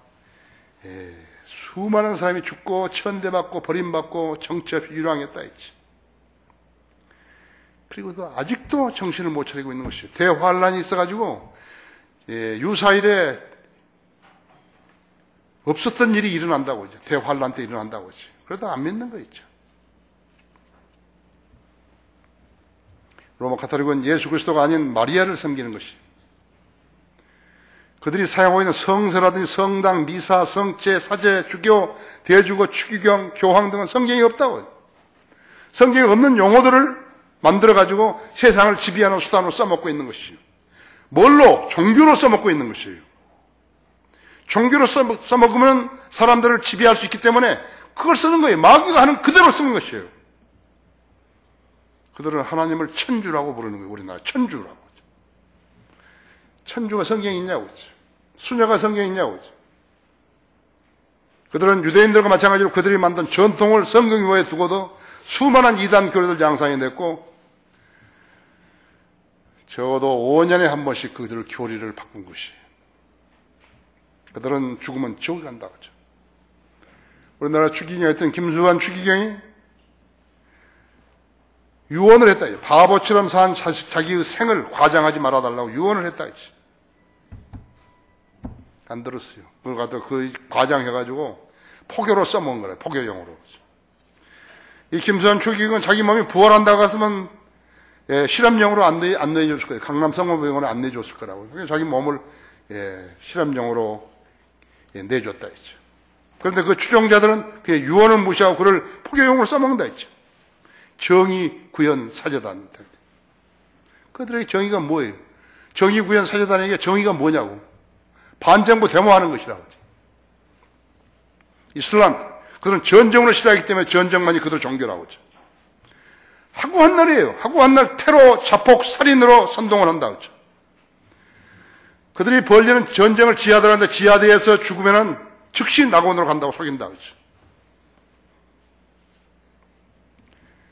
수많은 사람이 죽고 천대받고 버림받고 정치 없이 유랑했다 했지. 그리고도 아직도 정신을 못 차리고 있는 것이죠. 대환란이 있어가지고 유사일에 없었던 일이 일어난다고 이제 대환란 때 일어난다고 이제. 그러다 안 믿는 거 있죠. 로마 카톨릭은 예수 그리스도가 아닌 마리아를 섬기는 것이. 그들이 사용하고 있는 성서라든지 성당, 미사, 성제, 사제, 주교, 대주고, 추기경, 교황 등은 성경이 없다고. 성경이 없는 용어들을 만들어가지고 세상을 지배하는 수단으로 써먹고 있는 것이에요. 뭘로? 종교로 써먹고 있는 것이에요. 종교로 써먹으면 사람들을 지배할 수 있기 때문에 그걸 쓰는 거예요. 마귀가 하는 그대로 쓰는 것이에요. 그들은 하나님을 천주라고 부르는 거예요. 우리나라 천주라고. 천주가 성경에 있냐고. 수녀가 성경에 있냐고. 그들은 유대인들과 마찬가지로 그들이 만든 전통을 성경 외에 두고도 수많은 이단 교리들 양상해냈고 적어도 5년에 한 번씩 그들의 교리를 바꾼 것이에요. 그들은 죽으면 지옥에 간다고 하죠. 우리나라 추기경이었던 김수환 추기경이 유언을 했다. 바보처럼 산 자기의 생을 과장하지 말아달라고 유언을 했다. 안 들었어요. 그걸 갖다 그 과장해가지고 포교로 써먹은 거래. 포교용으로. 이 김수환 추기경은 자기 몸이 부활한다고 했으면 실험용으로 안내해줬을 거예요. 강남 성모병원에 안내해줬을 거라고. 자기 몸을 실험용으로 내줬다 했죠. 그런데 그 추종자들은 그 유언을 무시하고 그를 포교용으로 써먹는다 했죠. 정의 구현 사제단. 그들에게 정의가 뭐예요? 정의 구현 사제단에게 정의가 뭐냐고. 반정부 데모하는 것이라고. 이슬람, 그들은 전쟁으로 시작하기 때문에 전쟁만이 그들 종교라고 하죠. 하고 한 날이에요. 하고 한 날 테러, 자폭, 살인으로 선동을 한다고 하죠. 그들이 벌리는 전쟁을 지하들한테 지하드에서 죽으면은 즉시 낙원으로 간다고 속인다고 하죠.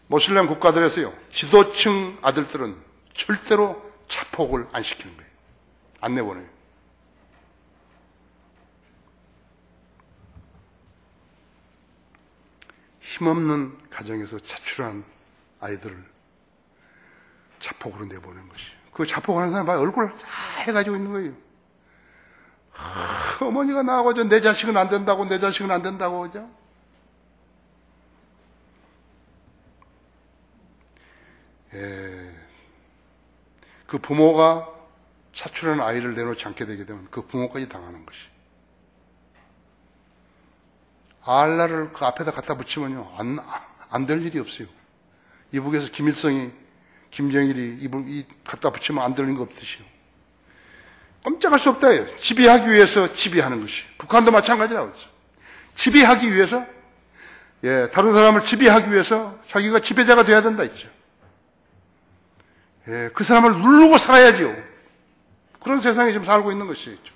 모슬렘 국가들에서요, 지도층 아들들은 절대로 자폭을 안 시키는 거예요. 안 내보내요. 힘없는 가정에서 자출한 아이들을 자폭으로 내보내는 것이. 그 자폭하는 사람 봐, 얼굴을 다 해가지고 있는 거예요. 어머니가 나하고 내 자식은 안 된다고, 내 자식은 안 된다고, 그죠? 그 부모가 자출한 아이를 내놓지 않게 되게 되면 그 부모까지 당하는 것이. 알라를 그 앞에다 갖다 붙이면요, 안 될 일이 없어요. 이북에서 김일성이, 김정일이 갖다 붙이면 안 되는 거 없듯이요. 꼼짝할 수 없다 해요. 지배하기 위해서 지배하는 것이. 북한도 마찬가지라고 했죠. 지배하기 위해서, 다른 사람을 지배하기 위해서 자기가 지배자가 돼야 된다 했죠. 그 사람을 누르고 살아야지요. 그런 세상에 지금 살고 있는 것이죠.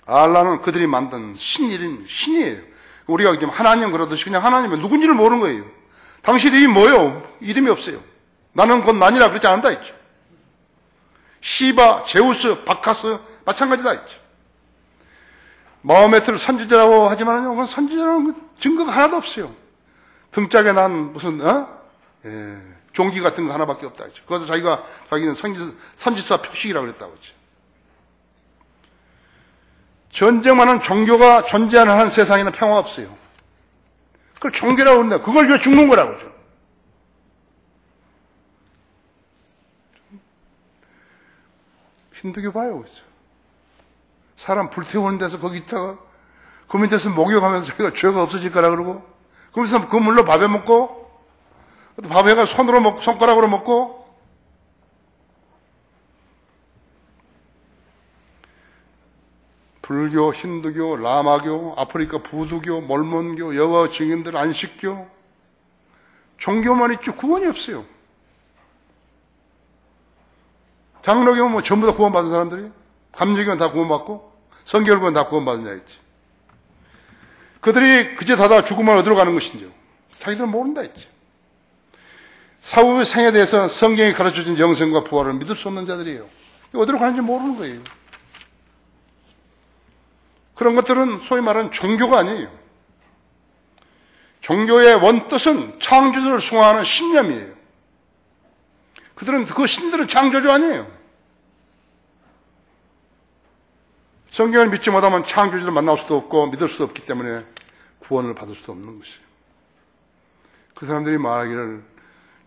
알라는 그들이 만든 신이에요. 우리가 지금 하나님 그러듯이 그냥 하나님은 누군지를 모르는 거예요. 당신 이름이 뭐예요? 이름이 없어요. 나는 곧 난이라 그러지 않는다 했죠. 시바, 제우스, 바카스 마찬가지다 했죠. 마호메트를 선지자라고 하지만요, 그건 선지자라는 증거가 하나도 없어요. 등짝에 난 무슨 종기 같은 거 하나밖에 없다 했죠. 그래서 자기는 선지자 표식이라고 그랬다고 했죠. 전쟁만은 종교가 존재하는 한 세상에는 평화 없어요. 그걸 종교라고 그런다. 그걸 왜 죽는 거라고 하죠. 힌두교 봐요. 사람 불태우는 데서 거기 있다가 그 밑에서 목욕하면서 자기가 죄가 없어질 거라 그러고 거기서 그 물로 밥에 먹고 밥에가 손가락으로 먹고 불교, 힌두교, 라마교, 아프리카 부두교, 몰몬교, 여호와 증인들, 안식교 종교만 있죠. 구원이 없어요. 장로교는 뭐 전부 다 구원받은 사람들이 감리교는 다 구원받고 성결교는 다 구원받은 자였지. 그들이 그제 다다 죽으면 어디로 가는 것인지요. 자기들은 모른다 했지. 사후의 생에 대해서 성경이 가르쳐준 영생과 부활을 믿을 수 없는 자들이에요. 어디로 가는지 모르는 거예요. 그런 것들은 소위 말하는 종교가 아니에요. 종교의 원뜻은 창조주를 숭화하는 신념이에요. 신들은 창조주 아니에요. 성경을 믿지 못하면 창조주를 만날 수도 없고 믿을 수도 없기 때문에 구원을 받을 수도 없는 것이에요. 그 사람들이 말하기를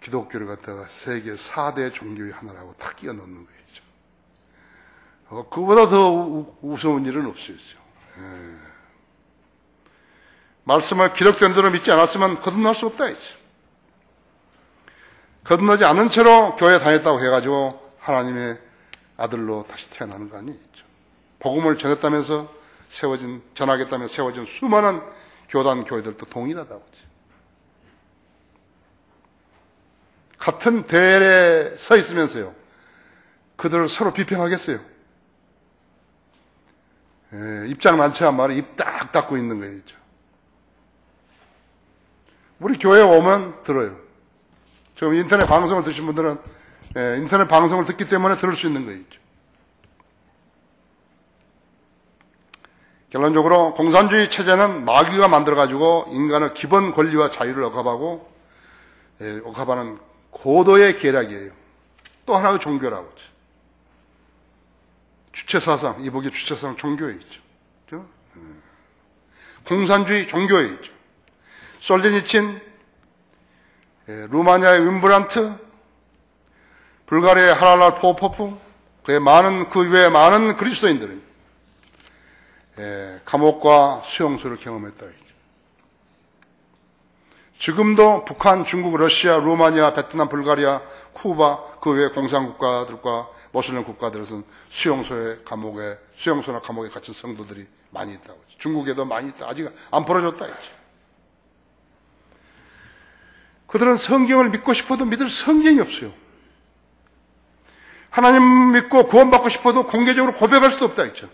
기독교를 갖다가 세계 4대 종교의 하나라고 다 끼워 넣는 거죠. 그보다 더 우스운 일은 없어요. 말씀을 기록된 대로 믿지 않았으면 거듭날 수 없다 했죠. 거듭나지 않은 채로 교회에 다녔다고 해가지고 하나님의 아들로 다시 태어나는 거 아니죠. 복음을 전했다면서 전하겠다며 세워진 수많은 교단, 교회들도 동일하다고 하죠. 같은 대열에 서 있으면서요, 그들을 서로 비평하겠어요? 입장 난처한 말에 입 딱 닫고 있는 거예요. 우리 교회에 오면 들어요. 지금 인터넷 방송을 듣신 분들은 인터넷 방송을 듣기 때문에 들을 수 있는 거예요. 결론적으로 공산주의 체제는 마귀가 만들어가지고 인간의 기본 권리와 자유를 억압하는 고도의 계략이에요. 또 하나의 종교라고 하죠. 주체사상, 이복의 주체사상 종교에 있죠. 그렇죠? 공산주의 종교에 있죠. 솔제니친, 루마니아의 윈브란트, 불가리아의 하랄랄 포포프, 그 외에 많은 그리스도인들은 감옥과 수용소를 경험했다. 지금도 북한, 중국, 러시아, 루마니아, 베트남, 불가리아, 쿠바, 그 외 공산국가들과 모슬렘 국가들에서는 수용소나 감옥에 갇힌 성도들이 많이 있다고. 중국에도 많이 있다. 아직 안 풀어졌다. 그들은 성경을 믿고 싶어도 믿을 성경이 없어요. 하나님 믿고 구원받고 싶어도 공개적으로 고백할 수도 없다 했죠.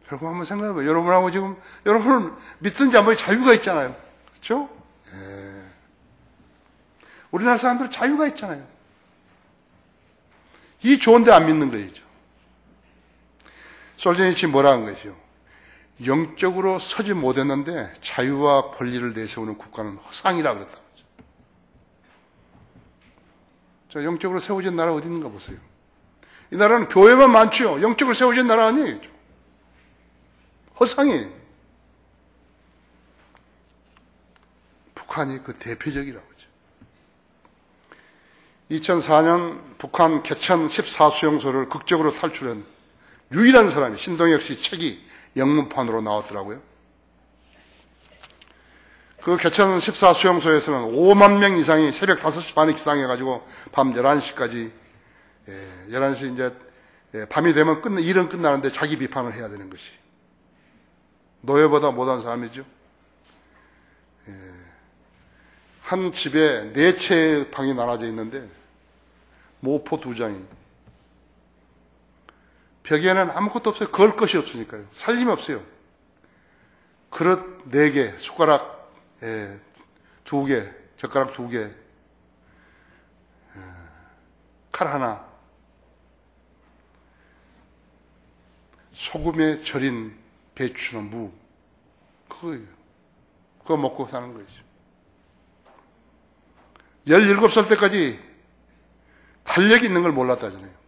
여러분 한번 생각해봐요. 여러분하고 지금 여러분을 믿든지 안 믿든지 자유가 있잖아요. 그렇죠? 우리나라 사람들은 자유가 있잖아요. 이 좋은데 안 믿는 거죠. 솔제니친 뭐라 한 것이요? 영적으로 서지 못했는데 자유와 권리를 내세우는 국가는 허상이라 그랬다. 자, 영적으로 세워진 나라 어디 있는가 보세요. 이 나라는 교회만 많지요. 영적으로 세워진 나라 아니에요. 허상이에요. 북한이 그 대표적이라고 하죠. 2004년 북한 개천 14수용소를 극적으로 탈출한 유일한 사람이 신동혁 씨 책이 영문판으로 나왔더라고요. 그 개천 14수용소에서는 5만 명 이상이 새벽 5시 반에 기상해가지고 밤 11시까지 11시 이제 밤이 되면 일은 끝나는데 자기 비판을 해야 되는 것이 노예보다 못한 사람이죠. 한 집에 4채의 방이 나눠져 있는데 모포 2장이 벽에는 아무것도 없어요. 걸 것이 없으니까요. 살림이 없어요. 그릇 4개, 숟가락 2개, 젓가락 2개, 칼 하나, 소금에 절인 배추나 무, 그거예요. 그거 먹고 사는 거죠. 17살 때까지 달력이 있는 걸 몰랐다잖아요.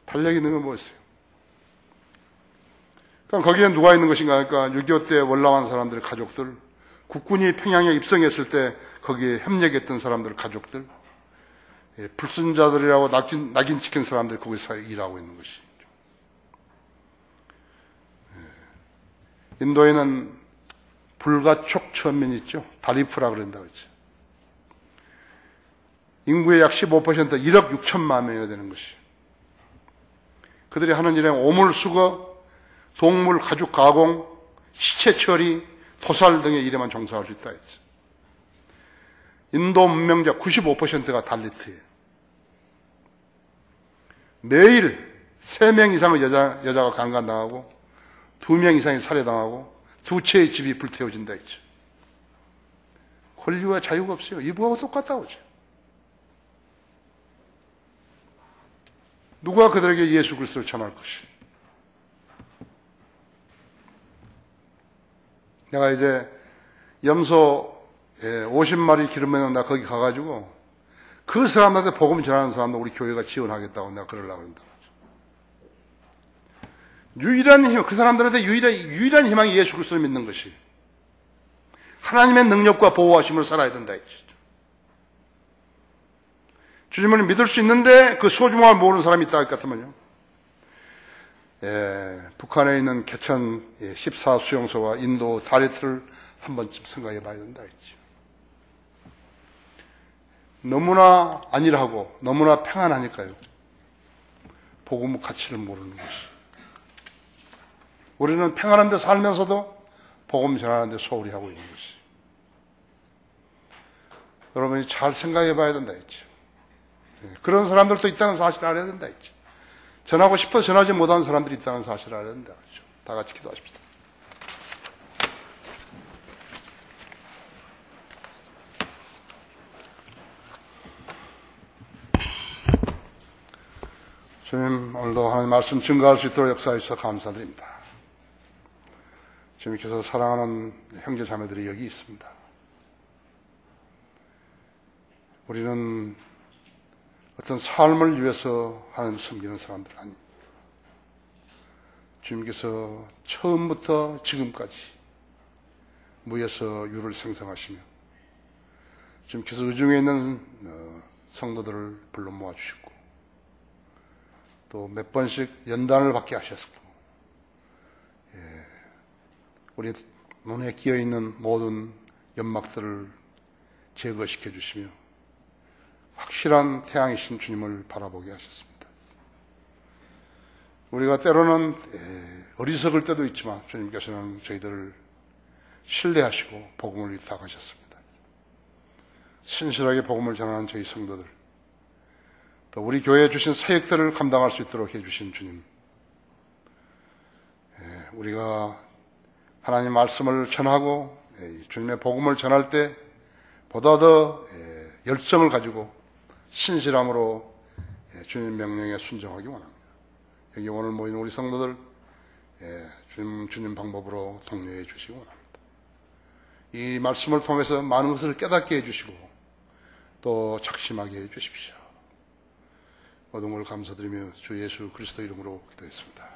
달력이 있는 걸 뭐였어요? 그럼 거기에 누가 있는 것인가? 그러니까 6.25 때 월남한 사람들의 가족들, 국군이 평양에 입성했을 때 거기에 협력했던 사람들 가족들, 불순자들이라고 낙인 찍힌 사람들이 거기서 일하고 있는 것이. 인도에는 불가촉 천민이 있죠. 다리프라 그런다 그랬죠. 인구의 약 15% 1억 6천만 명이나 되는 것이. 그들이 하는 일은 오물 수거, 동물 가죽 가공, 시체 처리, 토살 등의 일에만 종사할 수 있다 했죠. 인도 문명자 95%가 달리트예요. 매일 3명 이상의 여자가 강간당하고 2명 이상이 살해당하고 2채의 집이 불태워진다 했죠. 권리와 자유가 없어요. 이부하고 똑같다고 하죠. 누가 그들에게 예수 그리스도를 전할 것이? 내가 이제 염소 50마리 기르면 나 거기 가가지고 그 사람한테 복음 전하는 사람도 우리 교회가 지원하겠다고 내가 그러려고 한다. 유일한 힘, 그 사람들한테 유일한 희망이 예수 그리스도를 믿는 것이 하나님의 능력과 보호하심으로 살아야 된다. 주님을 믿을 수 있는데 그 소중함을 모르는 사람이 있다 할 것 같으면요. 북한에 있는 개천 14수용소와 인도 다리트를 한 번쯤 생각해 봐야 된다 했죠. 너무나 안일하고 너무나 평안하니까요. 복음의 가치를 모르는 것이. 우리는 평안한 데 살면서도 복음 전하는 데 소홀히 하고 있는 것이. 여러분이 잘 생각해 봐야 된다 했죠. 그런 사람들도 있다는 사실을 알아야 된다 했죠. 전하고 싶어 전하지 못하는 사람들이 있다는 사실을 알아야 된다 했죠. 다 같이 기도하십시다. 주님, 오늘도 하나님 말씀 증거할 수 있도록 역사해 주셔서 감사드립니다. 주님께서 사랑하는 형제 자매들이 여기 있습니다. 우리는 어떤 삶을 위해서 하나님 섬기는 사람들 아닙니다. 주님께서 처음부터 지금까지 무에서 유를 생성하시며 주님께서 의중에 있는 성도들을 불러 모아주시고 또 몇 번씩 연단을 받게 하셨고 우리 눈에 끼어있는 모든 연막들을 제거시켜 주시며 확실한 태양이신 주님을 바라보게 하셨습니다. 우리가 때로는 어리석을 때도 있지만 주님께서는 저희들을 신뢰하시고 복음을 위탁하셨습니다. 신실하게 복음을 전하는 저희 성도들, 또 우리 교회에 주신 사역들을 감당할 수 있도록 해주신 주님, 우리가 하나님 말씀을 전하고 주님의 복음을 전할 때 보다 더 열정을 가지고 신실함으로 주님 명령에 순종하기 원합니다. 여기 오늘 모인 우리 성도들 주님 방법으로 독려해 주시기 원합니다. 이 말씀을 통해서 많은 것을 깨닫게 해주시고 또 작심하게 해주십시오. 모든 걸 감사드리며 주 예수 그리스도 이름으로 기도했습니다.